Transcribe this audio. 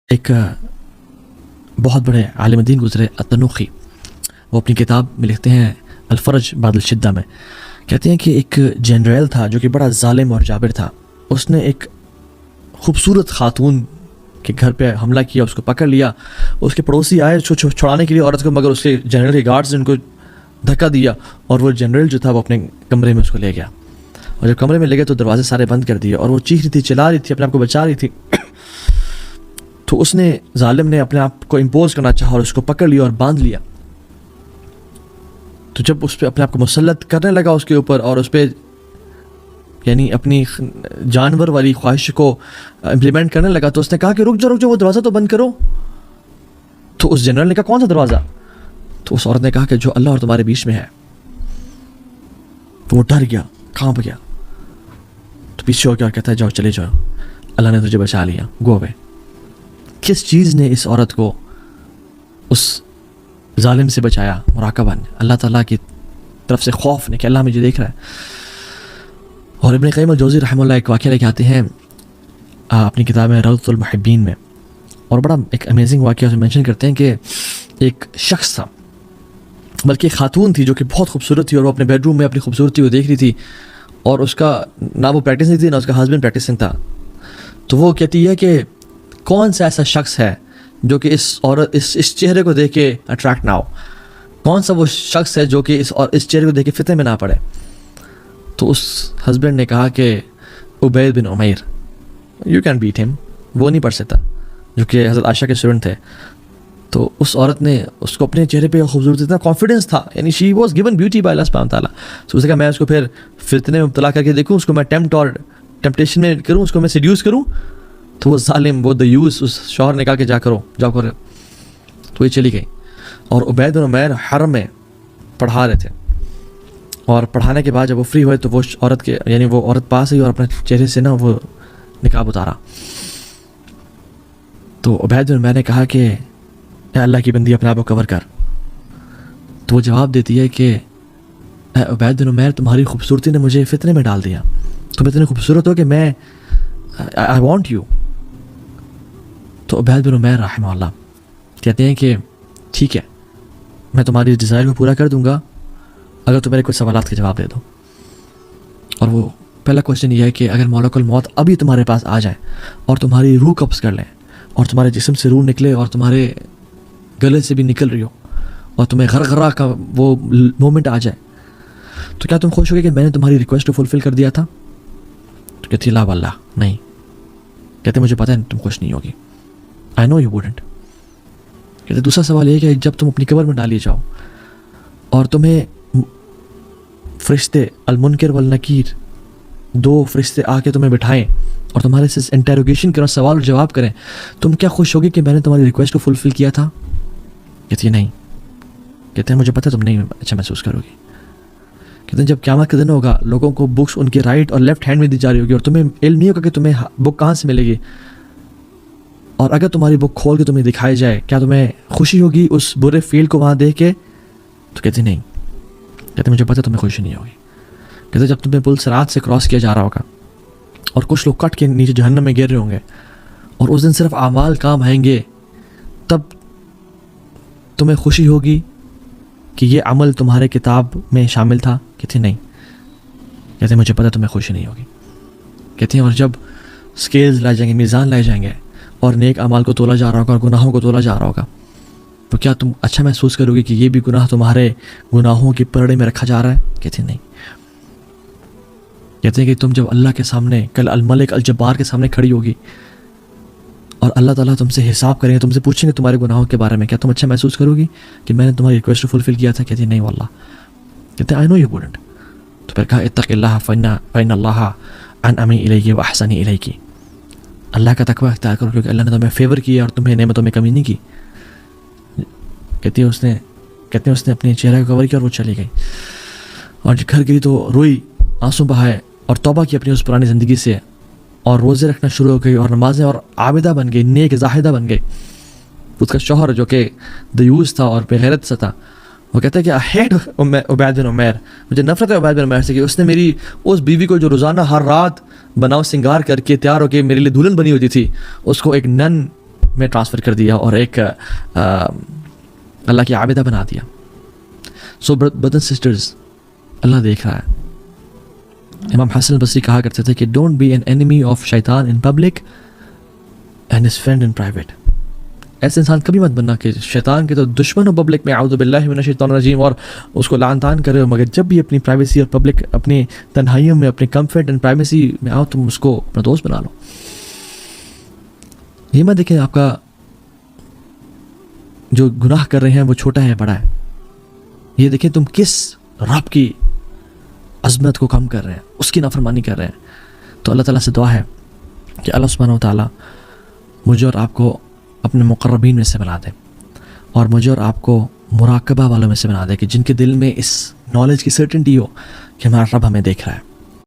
ایک بہت بڑے عالم دین گزرے التنوخی، وہ اپنی کتاب میں لکھتے ہیں الفرج بعد الشدہ میں، کہتے ہیں کہ ایک جنرل تھا جو کہ بڑا ظالم اور جابر تھا. اس نے ایک خوبصورت خاتون کے گھر پہ حملہ کیا، اس کو پکڑ لیا. اس کے پڑوسی آئے چھڑانے کے لیے عورت کو، مگر اس کے جنرل کے گارڈز نے ان کو دھکا دیا اور وہ جنرل جو تھا وہ اپنے کمرے میں اس کو لے گیا. اور جب کمرے میں لے گئے تو دروازے سارے بند کر دیے اور وہ چیخ رہی تھی، چلا رہی تھی، اپنے آپ کو بچا رہی تھی. تو اس نے ظالم نے اپنے آپ کو امپوز کرنا چاہا اور اس کو پکڑ لیا اور باندھ لیا. تو جب اس پہ اپنے آپ کو مسلط کرنے لگا اس کے اوپر اور اس پہ یعنی اپنی جانور والی خواہش کو امپلیمنٹ کرنے لگا، تو اس نے کہا کہ رک جاؤ وہ دروازہ تو بند کرو. تو اس جنرل نے کہا کون سا دروازہ؟ تو اس عورت نے کہا کہ جو اللہ اور تمہارے بیچ میں ہے. تو وہ ڈر گیا، کانپ گیا، تو پیچھے ہو گیا اور کہتا ہے جاؤ چلے جاؤ، اللہ نے تجھے بچا لیا، گو اوے. کس چیز نے اس عورت کو اس ظالم سے بچایا؟ مراقبہ نے، اللہ تعالیٰ کی طرف سے خوف نے کہ اللہ مجھے دیکھ رہا ہے. اور ابن قیم الجوزی رحمہ اللہ ایک واقعہ لے کے آتے ہیں اپنی کتاب میں روضۃ المحبین میں، اور بڑا ایک امیزنگ واقعہ اسے مینشن کرتے ہیں کہ ایک شخص تھا، بلکہ ایک خاتون تھی جو کہ بہت خوبصورت تھی، اور وہ اپنے بیڈ روم میں اپنی خوبصورتی کو دیکھ رہی تھی، اور اس کا نہ وہ پریکٹس نہیں تھی، نہ اس کا ہسبینڈ پریکٹسنگ تھا. تو وہ کہتی ہے کہ کون سا ایسا شخص ہے جو کہ اس چہرے کو دیکھ کے اٹریکٹ نہ ہو؟ کون سا وہ شخص ہے جو کہ اس چہرے کو دیکھ کے فتنے میں نہ پڑے؟ تو اس ہسبینڈ نے کہا کہ عبید بن عمیر، یو کین بیٹ ہم، وہ نہیں پڑھ سکتا، جو کہ حضرت عائشہ کے اسٹوڈنٹ تھے. تو اس عورت نے اس کو اپنے چہرے پہ خوبصورتی، اتنا کانفیڈنس تھا، یعنی she was given beauty by Allah سبحانہ تعالیٰ. تو اس نے کہا میں اس کو پھر فتنے میں مبتلا کر کے دیکھوں، اس کو میں ٹیمپٹیشن میں کروں، اس کو میں سیڈیوس کروں. تو وہ ظالم، وہ دیوس، اس شوہر نے کہا کہ جاؤ کرو. تو یہ چلی گئی، اور عبید بن عمیر حرم میں پڑھا رہے تھے، اور پڑھانے کے بعد جب وہ فری ہوئے تو وہ عورت پاس آئی اور اپنے چہرے سے وہ نقاب اتارا. تو عبید بن عمیر نے کہا کہ اے اللہ کی بندی اپنے آپ کو کور کر. تو وہ جواب دیتی ہے کہ اے عبید بن عمیر، تمہاری خوبصورتی نے مجھے فتنے میں ڈال دیا، تم اتنے خوبصورت ہو کہ میں I want you. تو عبید بن عمیر رحمہ اللہ کہتے ہیں کہ ٹھیک ہے، میں تمہاری ڈیزائر کو پورا کر دوں گا اگر تم میرے کچھ سوالات کے جواب دے دو. اور وہ پہلا کوشچن یہ ہے کہ اگر ملک الموت ابھی تمہارے پاس آ جائے اور تمہاری روح قبض کر لیں، اور تمہارے جسم سے روح نکلے اور تمہارے گلے سے بھی نکل رہی ہو، اور تمہیں غرغرہ کا وہ مومنٹ آ جائے، تو کیا تم خوش ہوگے کہ میں نے تمہاری ریکویسٹ کو فلفل کر دیا تھا؟ تو کہتی لا واللہ نہیں. کہتے مجھے پتہ ہے تم خوش نہیں ہوگی، آئی نو یو ووڈنٹ. کہتے دوسرا سوال یہ کہ جب تم اپنی قبر میں ڈالی جاؤ اور تمہیں فرشتے المنکر والنکیر، دو فرشتے آ کے تمہیں بٹھائیں اور تمہارے سے انٹیروگیشن کریں، سوال اور جواب کریں، تم کیا خوش ہوگی کہ میں نے تمہاری ریکویسٹ کو فلفل کیا تھا؟ کہتی نہیں. کہتے ہیں مجھے پتہ ہے تم نہیں اچھا محسوس کرو گی. کہتے ہیں جب قیامت کا دن ہوگا، لوگوں کو بکس ان کے رائٹ اور لیفٹ ہینڈ میں دی جا رہی ہوگی، اور تمہیں علم نہیں ہوگا کہ تمہیں بک کہاں سے ملے گی. اور اگر تمہاری بک کھول کے تمہیں دکھائی جائے، کیا تمہیں خوشی ہوگی اس برے فیلڈ کو وہاں دیکھ کے؟ تو کہتے نہیں. کہتے مجھے پتہ تمہیں خوشی نہیں ہوگی. کہتے جب تمہیں پل صراط سے کراس کیا جا رہا ہوگا اور کچھ لوگ کٹ کے نیچے جہنم میں گر رہے ہوں گے، اور اس دن صرف اعمال کام آئیں گے، تب تمہیں خوشی ہوگی کہ یہ عمل تمہارے کتاب میں شامل تھا؟ کہتے نہیں. کہتے مجھے پتہ تمہیں خوشی نہیں ہوگی. کہتے ہیں اور جب سکیلز لائے جائیں گے، میزان لائے جائیں گے، اور نیک اعمال کو تولا جا رہا ہوگا اور گناہوں کو تولا جا رہا ہوگا، تو کیا تم اچھا محسوس کرو گے کہ یہ بھی گناہ تمہارے گناہوں کی پرڑے میں رکھا جا رہا ہے؟ کہتے نہیں. کہتے ہیں کہ تم جب اللہ کے سامنے کل الملک الجبار کے سامنے کھڑی ہوگی اور اللہ تعالیٰ تم سے حساب کریں گے، تم سے پوچھیں گے تمہارے گناہوں کے بارے میں، کیا تم اچھا محسوس کرو گی کہ میں نے تمہاری ریکویسٹ کو فلفل کیا تھا؟ کہتے نہیں واللہ. کہتے آئی نو یو ووڈنٹ. تو پھر کہا اتق اللہ فإن اللہ انعم الیک واحسن الیک، اللہ کا تقوی اختیار کرو کیونکہ اللہ نے تمہیں فیور کیا اور تمہیں نعمتوں میں کمی نہیں کی. کہتے ہیں اس نے اپنے چہرے کو کور کیا اور وہ چلی گئی، اور جب گھر گئی تو روئی، آنسو بہائے اور توبہ کی اپنی اس پرانی زندگی سے، اور روزے رکھنا شروع ہو گئی اور نمازیں اور عابدہ بن گئی، نیک زاہدہ بن گئی. اس کا شوہر جو کہ دیوس تھا اور بے غیرت سا تھا، وہ کہتا ہے کہ آئی ہیٹ عبید بن عمیر، مجھے نفرت ہے عبید بن عمیر سے کہ اس نے میری اس بیوی کو جو روزانہ ہر رات بناؤ سنگار کر کے تیار ہو کے میرے لیے دلہن بنی ہوتی تھی، اس کو ایک نن میں ٹرانسفر کر دیا اور ایک اللہ کی عابدہ بنا دیا. سو برادرز سسٹرز، اللہ دیکھ رہا ہے. امام حسن البصری کہا کرتے تھے کہ don't be an enemy of شیطان in public and his friend in private. ایسے انسان کبھی مت بننا کہ شیطان کے تو دشمن ہو پبلک میں، اعوذ باللہ من الشیطان الرجیم، اور اس کو لعن طعن کرے ہو، مگر جب بھی اپنی پرائیویسی اور پبلک اپنی تنہائیوں میں اپنے کمفرٹ اینڈ پرائیویسی میں آؤ تم اس کو اپنا دوست بنا لو. یہ مت دیکھیں آپ کا جو گناہ کر رہے ہیں وہ چھوٹا ہے بڑا ہے، یہ دیکھیں تم کس رب کی عظمت کو کم کر رہے ہیں، اس کی نافرمانی کر رہے ہیں. تو اللہ تعالیٰ سے دعا ہے کہ اللہ سبحانہ و تعالیٰ مجھے اور آپ کو اپنے مقربین میں سے بنا دے، اور مجھے اور آپ کو مراقبہ والوں میں سے بنا دے کہ جن کے دل میں اس نالج کی سرٹنٹی ہو کہ ہمارا رب ہمیں دیکھ رہا ہے.